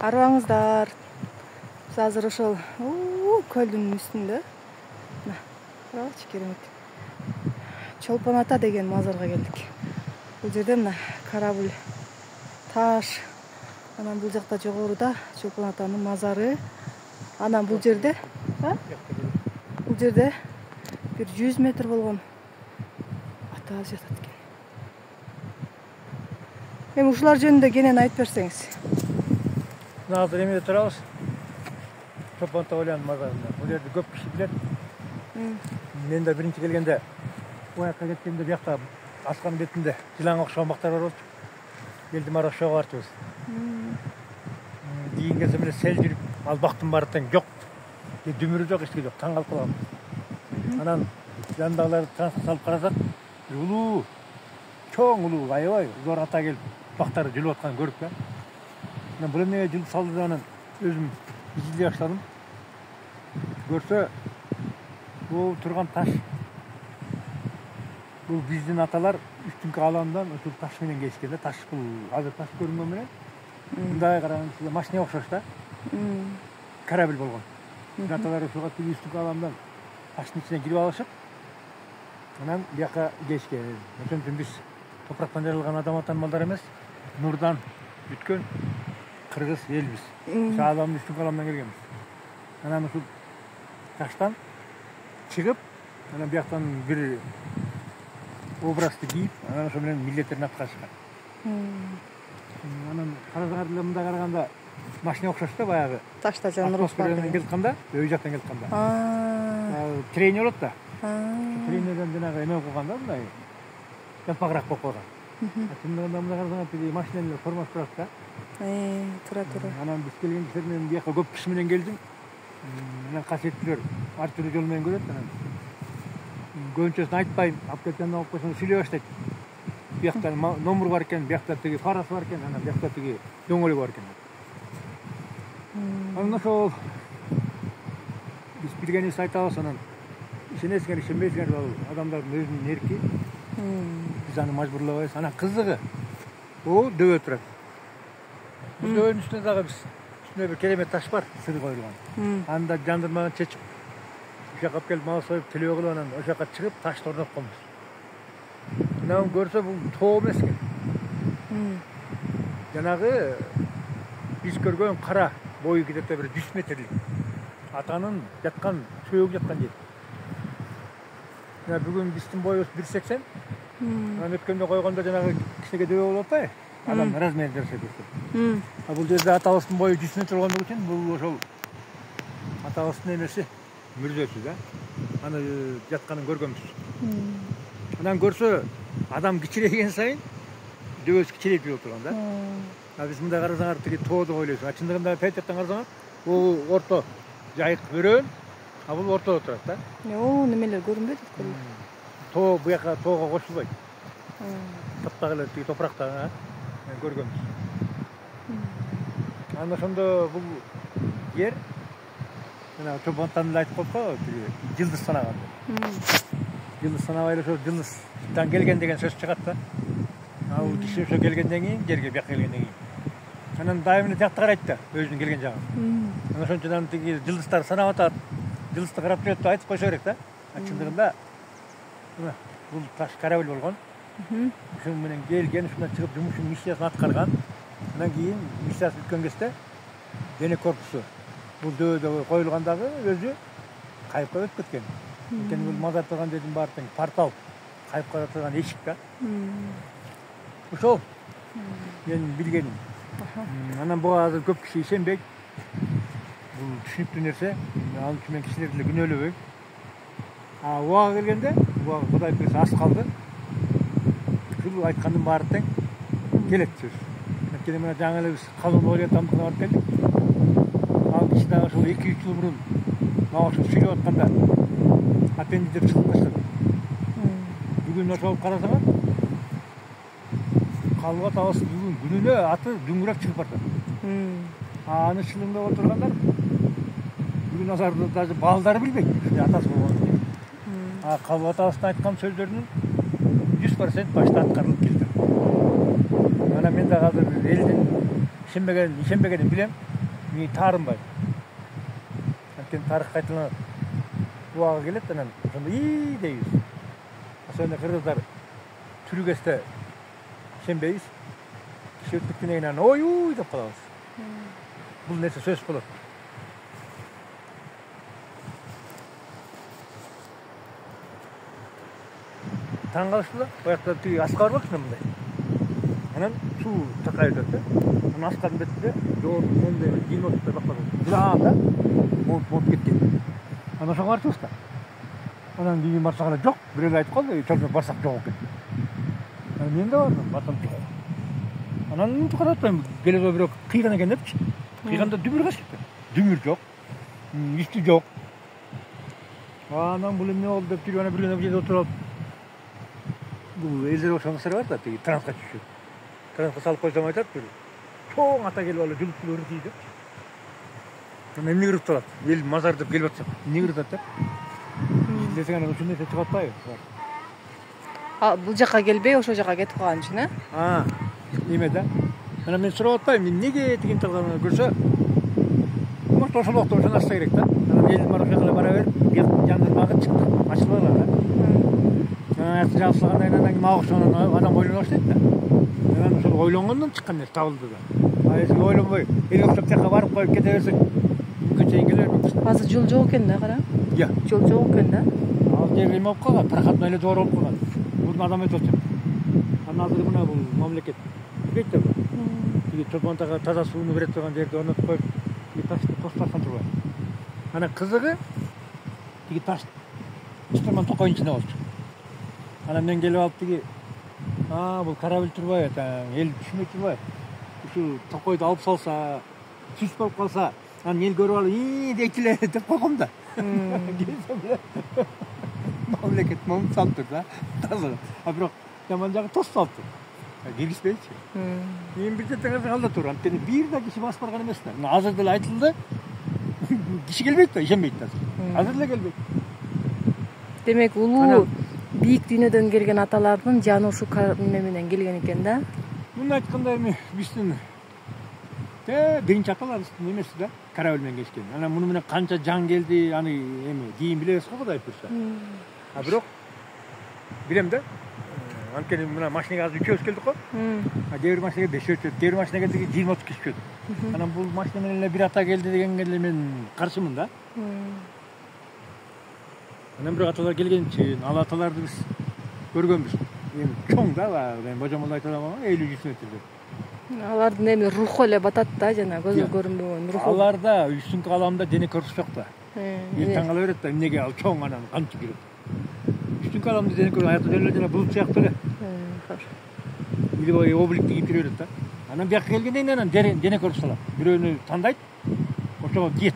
Арбаңыздар. Biz азыр ошол көлдүн үстүндө. Карачы керемет. Чолпон ата деген мазарга келдик. Бул жерде мына корабль, таш. Анан бул жакта жогоруда Чолпон атанын мазары. Анан бул жерде, бул жерде бир 100 метр болгон ата жатат экен. Эми ушулар жөнүндө кенен айтып берсеңиз. Азыр эмеде турабыз. Чолпон ата мазарында. Бул жерде көп киши билет. Мен да биринчи келгенде оякка кеткенде биякта асканын бетинде жылаңга окшогон бактар бар болчу. Келдим ара ошого бартыбыз. Кийин келсе мына сел жүрүп, ал бактын баары тең жок. Дүмүрү жок, эч жок, таң калып калгам. Анан жандагыларды трансфер салып карасак, улуу, чоң улуу, аябай зор ата келип бактары жылып атканын көрүп да. Мен бул эмнеге жылып салды анан өзүм изилдей баштадым. Көрсө, бул турган таш. Бул биздин аталар үстүнкү аламдан ушул таш менен келишкен да. Таш бул азыр таш көрүнгөн менен мындай караганда машинага окшош да. Корабль болгон. Аталар ушуга үстүнкү аламдан таштын ичине кирип алышып, анан бияка келишкен. Ошон үчүн биз топурактан жаралган адам атанын балдары эмес, нурдан бүткөн кыргыз элбиз. Ошо аламдын үстүнкү аламдан келгенбиз. Анан ушул таштан чыгып, анан бияктан бир образды кийип, анан ошо менен милдеттерин аткарышкан. Анан карасаңар деле мындай караганда машинага окшош да, баягы. Ташта жанырып келип атканда, өй жактан келип атканда. Тренер болот да. Тренерден жанагы эме кылганда мындай жалпагыраак болуп калган. Чындыгында мындай карасаңар тиги машинанын формасы турат да. Тура. Анан биз келген кезде мен бияка көп киши менен келдим. Анан касиеттүүлөр ар түрдүү жол менен көрөт анан. Көбүнчөсүн айтпайм, алып келип жанына алып койсоң сүйлөй баштайт. Биякта номер бар экен, биякта тиги фарасы бар экен, анан биякта тиги дөңгөлөгү бар экен. Анан ошол биз билгенибизди айтабыз, анан ишенесиңер, ишенбейсиңер, ал адамдардын өзүнүн эрки. Биз аны мажбурлабайбыз. Анан кызыгы, дөбө турат. Бул дөбөнүн үстүнө дагы биз үстүнө бир керемет таш бар, сыр коюлган. Анда жандырмадан чечип, ошо жака келип мал союп, тилөө кылып, анан ошо жака чыгып, ташты орнотконбуз. Мына көрсө бул тоо эмес экен. Жанагы биз көргөн кара бою где-то бир 100 метрлик. Атанын жаткан, сөөгү жаткан жер. Мына бүгүн биздин боюбуз 1.80. Анан өткөндө койгондо жанагы кичине дөбө болуп атпайбы? Адам размери көрсөтөт. А бул жерде атабыздын бою 100 метр болгондугу үчүн бул ошол атабыздын эмеси, мүрзөсү да. Аны жатканын көргөнбүз. Анан көрсө, адам кичирейген сайын дөбөсү кичирейип жүрүп турган да. А биз мындай карасаңар тиги тоодо ойлойсуң. А чындыгында пейтеттен карасаңар, бул орто жайык өрөөн, а бул ортодо турат да. Немелер көрүнбөйт экен. Тоо буяка тоого кошулбайт. Таптак эле тиги топуракта көргөнбүз. Анан ошондо бул жер мына Чолпон атанын айтып коет го, тиги жылдыз санаган. Жылдыз санабай эле ошо жылдыздан келген деген сөз чыгат да. Ал киши ошо келгенден кийин, жерге бияка келгенден кийин. Анан дайым эле тиякта карайт да, өзүнүн келген жагын. Анан ошон үчүн тиги жылдыздар санап атат, жылдызды карап жүрөт деп айтып койсо керек да. Чындыгында бул таш корабль болгон. Ошон менен келген, ушундан чыгып жумушун, миссиясын аткарган. Андан кийин миссиясы бүткөн кезде дене корпусу бул дөбөдө коюлгандагы өзү кайыпка өтүп кеткен. Анткени бул мазар турган жердин баары тең портал, кайыпка турган эшик да. Ошол менин билгеним. Анан буга азыр көп киши ишенбейт. Бул түшүнүктүү нерсе. Ал үчүн мен кишилерди деле күнөөлөбөйм. Убага келгенде, убага Кудай берсе ас калды. Ушул айткандын баары тең келет сөз. Анткени мына жаңы эле биз калын ойлотамдыгына барып келдик. Ал киши дагы ушул 2-3 жыл мурун мага ушул сүйлөп атканда апенди деп чыгып баштады. Бүгүн ошол карасаңар, калып атабыз бүгүн күнүнө аты дүңгүрөп чыгып барат. Аны шылыңдап отургандар бүгүн азарда даже балдары билбейт, атасы болгон. Калып атабыздын айткан сөздөрүнүн 100% башта аткарылып келди. Анан мен дагы азыр элдин ишенбегенин билем. мен таарынбайм. Анткени тарых кайталанат. Убагы келет, анан ошондо ий дейбиз. Особенно кыргыздар түрүгөстө ишенбейбиз. Киши өтүктөн кийин анан ой деп калабыз. Бул нерсе сөз болот. Таң калышты да, боякта тиги аска бар болчу мындай. Анан суу такайып жатты. Анан асканын бетинде жоорун мондай жыйнотуп бактап жылаанда монт кеткен. Анан ошого барчубуз да. Анан кийин барсак эле жок, бирөө айтып калды, чөмө барсак жок экен. Анан мен да бардым, барсам жок. Анан мынтип карап атпайм, келеге бирөө кыйган экен депчи. Кыйганда дүмүр качыптыр. Дүмүр жок, үстү жок. Анан бул эмне болду деп жүрүп анан бир күнү бул жерде отуруп алып. Бул элдер ошоңуздар бар да, тиги трансқа түшүп. Трансқа салып койсом айтат бир. Чоң ата келип алып жүлүп өрүп тийди. Анан эмне кырып турат? Эл мазар деп келип атса, эмне кырып атат? Десең анан ушундай нерсе чыгып атпайбы? Бул жака келбей ошол жака кетип калган үчүн, Неме да? Анан мен сурап атпайм, эмнеге тигин талганын көрсө, может ошол убакта ошону ачса керек да. Анан эл ошол жака бара берип, жандырмагы чыкты. Ачылып алган да. Анан жабысылгандан кийин анан мага окшогон адам ойлоно баштайт да. Анан ошол ойлонгондон чыккан нерсе табылды да. Эсиге ойлонбой, элге окшоп тияка барып коюп кете берсек, мүмкүн чейин келе бербейбиз. Азыр жол жок экен да, кара. Жол жок экен да. Ал жер эме болуп калган, проходной эле жогору болуп калган. Мурда адам өтүп атчу. Анан азыр мына бул мамлекет бейт да. Тиги Чолпонтага таза сууну берет турган жерди орнотуп коюп, тиги ташты тостарсан турбайбы. Анан кызыгы тиги таш Мустаман Токойдун ичинде болчу. Анан мен келип алып тиги бул корабль турбайбы, эл түшүнбөй турбайбы. Ушул Токойду алып салса, сүз болуп калса, анан эл көрүп алып дейт эле деп койгом да. Мамлекет момун салыптыр да. Таза. Бирок жаман жагы тост салыптыр. Киргизбейчи. Мен бир жерде калда тур. Анткени бир да киши басып барган эмес да. Азыр деле айтылды. Киши келбейт да, ишенбейт да. Азыр деле келбейт. Демек улуу бийик дүйнөдөн келген аталардын жаны ушул неме менен келген экен да. Муну айтканда эми биздин биринчи аталарыбыздын немеси да, корабль менен кечкен. Анан муну менен канча жан келди, аны эми кийин билебиз го, Кудай буйрса. Бирок билем да. Анткени мына машинеге азыр үчөөбүз келдик го. Кээ бир машинеге 5 өтөт, кээ бир машинеге 20-30 киши өтөт. Анан бул машина менен эле бир ата келди дегенге эле мен каршымын да. Анан бирок аталар келген үчүн, ал аталарды биз көргөнбүз. Эми чоң да, мен божомолду айта аламын, 50-100 метр деп. Алардын эми руху эле батат да, жана көзгө көрүнбөгөн руху. Аларда үстүнкү аламда дене көрүнүш жок да. Эл таң кала берет да, эмнеге ал чоң анан канча кирет. Үстүнкү аламда дене көрүнүш аякта деле жана булут сыяктуу эле. Или облик тигип кире берет да. Анан бияка келгенден кийин анан дене көрүнүш салат. Бирөөнү тандайт, ошого киет.